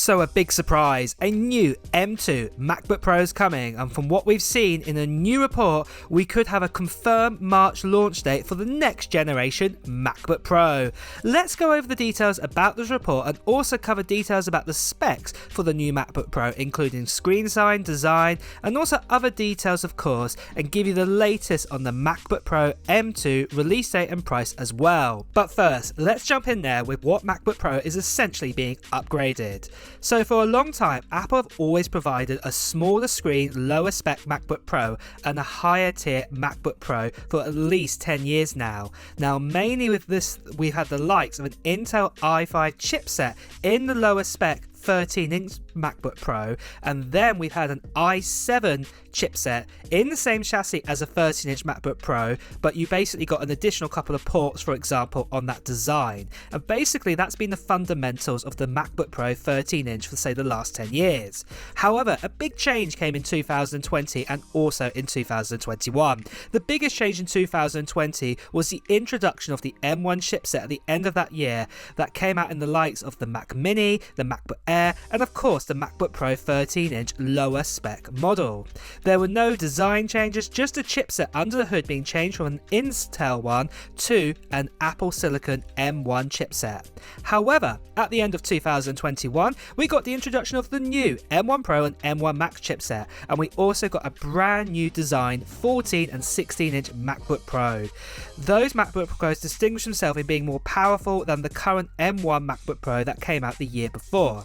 So a big surprise, a new M2 MacBook Pro is coming, and from what we've seen in a new report, we could have a confirmed March launch date for the next generation MacBook Pro. Let's go over the details about this report and also cover details about the specs for the new MacBook Pro, including screen size, design, and also other details of course, and give you the latest on the MacBook Pro M2 release date and price as well. But first, let's jump in there with what MacBook Pro is essentially being upgraded. So for a long time, Apple have always provided a smaller screen, lower spec MacBook Pro and a higher tier MacBook Pro for at least 10 years now. Now mainly with this, we've had the likes of an Intel i5 chipset in the lower spec 13-inch MacBook Pro, and then we've had an i7 chipset in the same chassis as a 13-inch MacBook Pro, but you basically got an additional couple of ports, for example, on that design. And basically that's been the fundamentals of the MacBook Pro 13-inch for say the last 10 years. However, a big change came in 2020 and also in 2021. The biggest change in 2020 was the introduction of the M1 chipset at the end of that year that came out in the likes of the Mac Mini, the MacBook Air, and of course the MacBook Pro 13-inch lower spec model. There were no design changes, just a chipset under the hood being changed from an Intel one to an Apple Silicon M1 chipset. However, at the end of 2021, we got the introduction of the new M1 Pro and M1 Max chipset, and we also got a brand new design 14 and 16-inch MacBook Pro. Those MacBook Pros distinguish themselves in being more powerful than the current M1 MacBook Pro that came out the year before.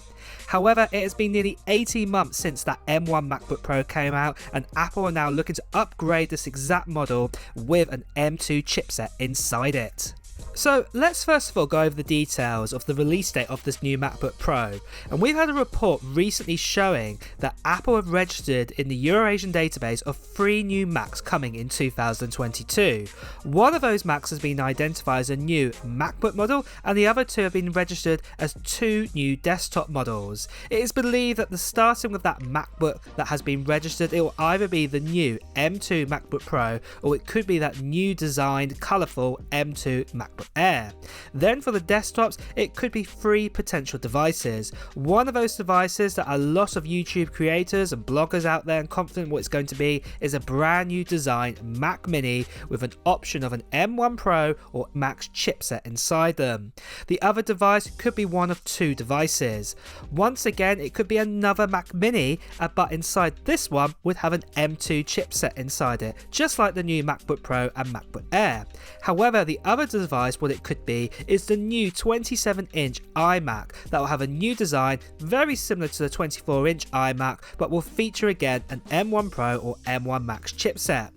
However, it has been nearly 18 months since that M1 MacBook Pro came out, and Apple are now looking to upgrade this exact model with an M2 chipset inside it. So let's first of all go over the details of the release date of this new MacBook Pro, and we've had a report recently showing that Apple have registered in the Eurasian database of 3 new Macs coming in 2022. One of those Macs has been identified as a new MacBook model, and the other 2 have been registered as 2 new desktop models. It is believed that starting with that MacBook that has been registered, it will either be the new M2 MacBook Pro or it could be that new designed colourful M2 MacBook Air. Then for the desktops, it could be 3 potential devices. One of those devices that a lot of YouTube creators and bloggers out there and confident what it's going to be is a brand new design Mac Mini with an option of an M1 Pro or Max chipset inside them. The other device could be one of 2 devices. Once again, it could be another Mac Mini, but inside this one would have an M2 chipset inside it, just like the new MacBook Pro and MacBook Air. However, the other device, what it could be, is the new 27-inch iMac that will have a new design very similar to the 24-inch iMac, but will feature again an M1 Pro or M1 Max chipset.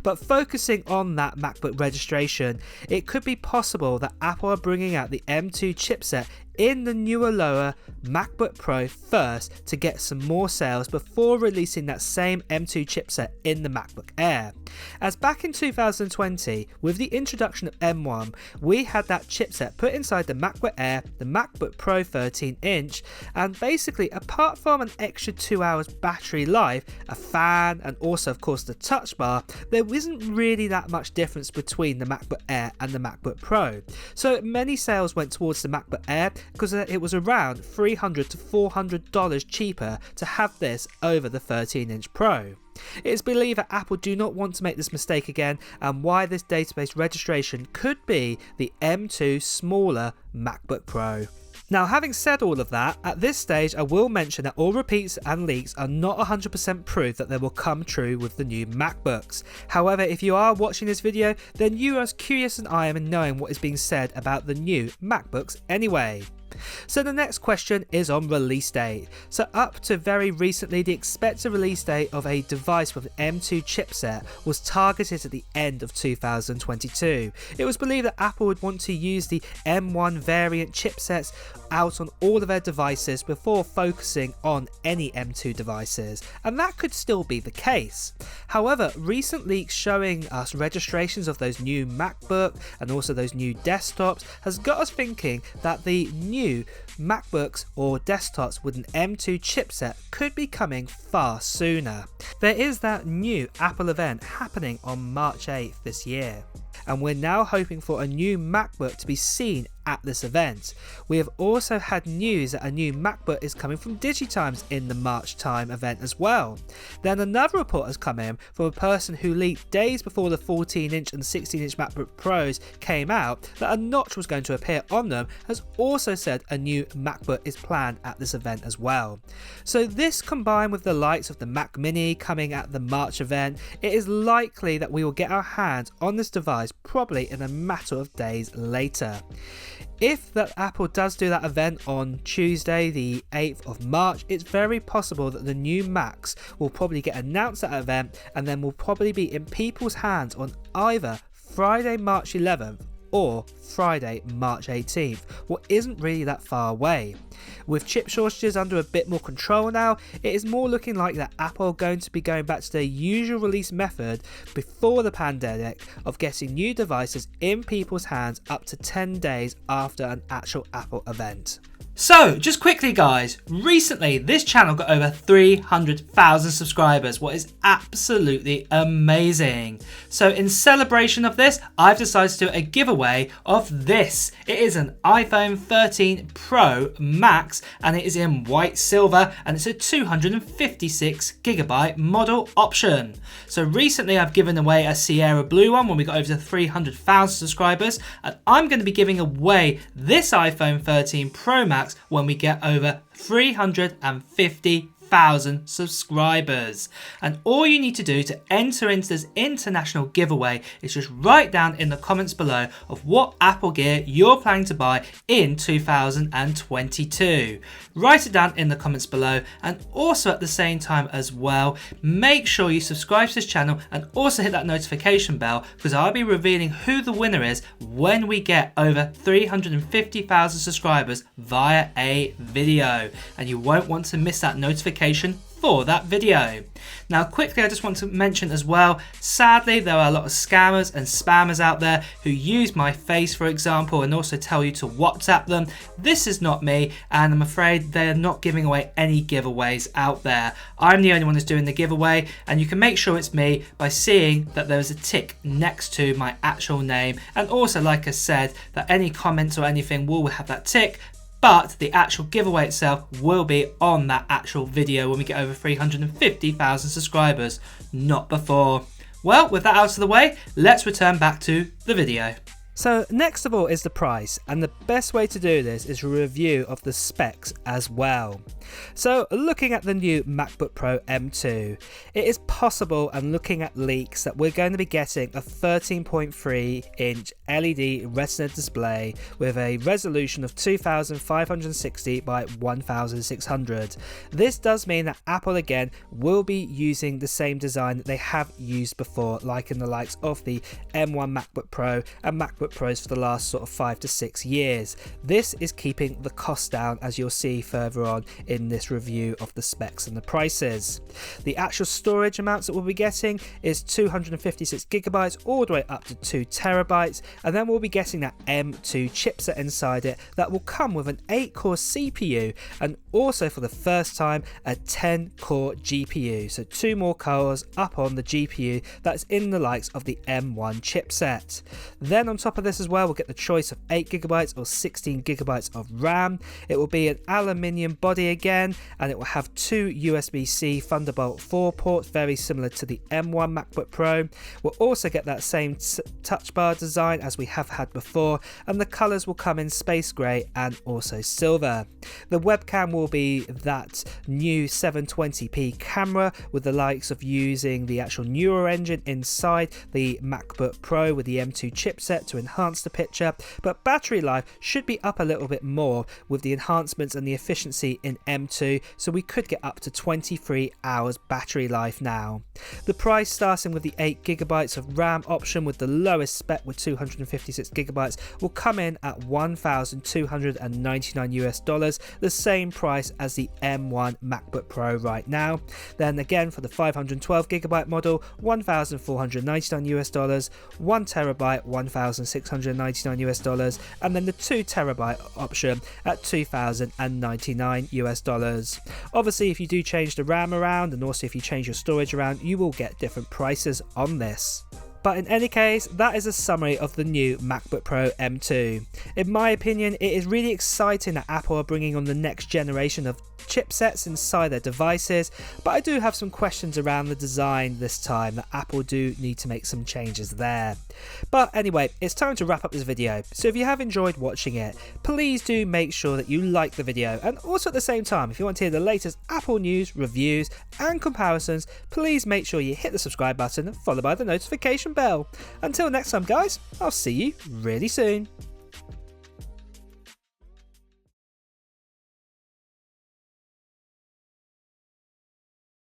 But focusing on that MacBook registration, it could be possible that Apple are bringing out the M2 chipset in the newer lower MacBook Pro first to get some more sales before releasing that same M2 chipset in the MacBook Air. As back in 2020, with the introduction of M1, we had that chipset put inside the MacBook Air, the MacBook Pro 13-inch, and basically apart from an extra 2 hours battery life, a fan, and also of course the touch bar, there isn't really that much difference between the MacBook Air and the MacBook Pro. So many sales went towards the MacBook Air because it was around $300 to $400 cheaper to have this over the 13-inch Pro. It is believed that Apple do not want to make this mistake again, and why this database registration could be the M2 smaller MacBook Pro. Now, having said all of that, at this stage I will mention that all repeats and leaks are not 100% proof that they will come true with the new MacBooks. However, if you are watching this video, then you are as curious as I am in knowing what is being said about the new MacBooks anyway. So the next question is on release date. So up to very recently, the expected release date of a device with an M2 chipset was targeted at the end of 2022. It was believed that Apple would want to use the M1 variant chipsets out on all of their devices before focusing on any M2 devices, and that could still be the case. However, recent leaks showing us registrations of those new MacBook and also those new desktops has got us thinking that the new MacBooks or desktops with an M2 chipset could be coming far sooner. There is that new Apple event happening on March 8th this year, and we're now hoping for a new MacBook to be seen at this event. We have also had news that a new MacBook is coming from Digitimes in the March time event as well. Then another report has come in from a person who leaked days before the 14-inch and 16-inch MacBook Pros came out that a notch was going to appear on them, has also said a new MacBook is planned at this event as well. So this combined with the likes of the Mac Mini coming at the March event, it is likely that we will get our hands on this device probably in a matter of days later. If that Apple does do that event on Tuesday the 8th of March, it's very possible that the new Macs will probably get announced at that event and then will probably be in people's hands on either Friday March 11th or Friday March 18th, what isn't really that far away. With chip shortages under a bit more control now, it is more looking like that Apple are going to be going back to their usual release method before the pandemic of getting new devices in people's hands up to 10 days after an actual Apple event. So, just quickly guys, recently this channel got over 300,000 subscribers, what is absolutely amazing. So in celebration of this, I've decided to do a giveaway of this. It is an iPhone 13 Pro Max and it is in white silver and it's a 256GB model option. So recently I've given away a Sierra Blue one when we got over to 300,000 subscribers, and I'm going to be giving away this iPhone 13 Pro Max when we get over 350,000 subscribers. And all you need to do to enter into this international giveaway is just write down in the comments below of what Apple gear you're planning to buy in 2022. Write it down in the comments below, and also at the same time as well, make sure you subscribe to this channel and also hit that notification bell, because I'll be revealing who the winner is when we get over 350,000 subscribers via a video, and you won't want to miss that notification for that video. Now quickly, I just want to mention as well, sadly there are a lot of scammers and spammers out there who use my face for example and also tell you to WhatsApp them. This is not me, and I'm afraid they're not giving away any giveaways out there. I'm the only one who's doing the giveaway, and you can make sure it's me by seeing that there is a tick next to my actual name, and also like I said that any comments or anything will have that tick, but the actual giveaway itself will be on that actual video when we get over 350,000 subscribers, not before. Well, with that out of the way, let's return back to the video. So next of all is the price, and the best way to do this is a review of the specs as well. So looking at the new MacBook Pro M2, it is possible, and looking at leaks, that we're going to be getting a 13.3 inch LED Retina display with a resolution of 2560 by 1600. This does mean that Apple again will be using the same design that they have used before, like in the likes of the M1 MacBook Pro and MacBook Pros for the last sort of 5 to 6 years. This is keeping the cost down, as you'll see further on in this review of the specs and the prices. The actual storage amounts that we'll be getting is 256GB all the way up to 2TB, and then we'll be getting that M2 chipset inside it that will come with an 8-core CPU and also for the first time a 10-core GPU, so 2 more cores up on the GPU that's in the likes of the M1 chipset. Then on top of this as well, we'll get the choice of 8GB or 16GB of RAM. It will be an aluminium body again, and it will have 2 USB-C Thunderbolt 4 ports, very similar to the M1 MacBook Pro. We'll also get that same touch bar design as we have had before, and the colours will come in space grey and also silver. The webcam will be that new 720p camera with the likes of using the actual Neural engine inside the MacBook Pro with the M2 chipset to enhance the picture, but battery life should be up a little bit more with the enhancements and the efficiency in M2, so we could get up to 23 hours battery life now. The price starting with the 8GB of RAM option with the lowest spec with 256GB will come in at $1,299, the same price as the M1 MacBook Pro right now. Then again for the 512GB model, $1,499, 1TB, $1,699, and then the 2TB option at $2,099. Obviously, if you do change the RAM around and also if you change your storage around, you will get different prices on this. But in any case, that is a summary of the new MacBook Pro M2. In my opinion, it is really exciting that Apple are bringing on the next generation of chipsets inside their devices, but I do have some questions around the design this time that Apple do need to make some changes there. But anyway, it's time to wrap up this video, so if you have enjoyed watching it, please do make sure that you like the video, and also at the same time, if you want to hear the latest Apple news, reviews and comparisons, please make sure you hit the subscribe button followed by the notification bell. Until next time guys, I'll see you really soon.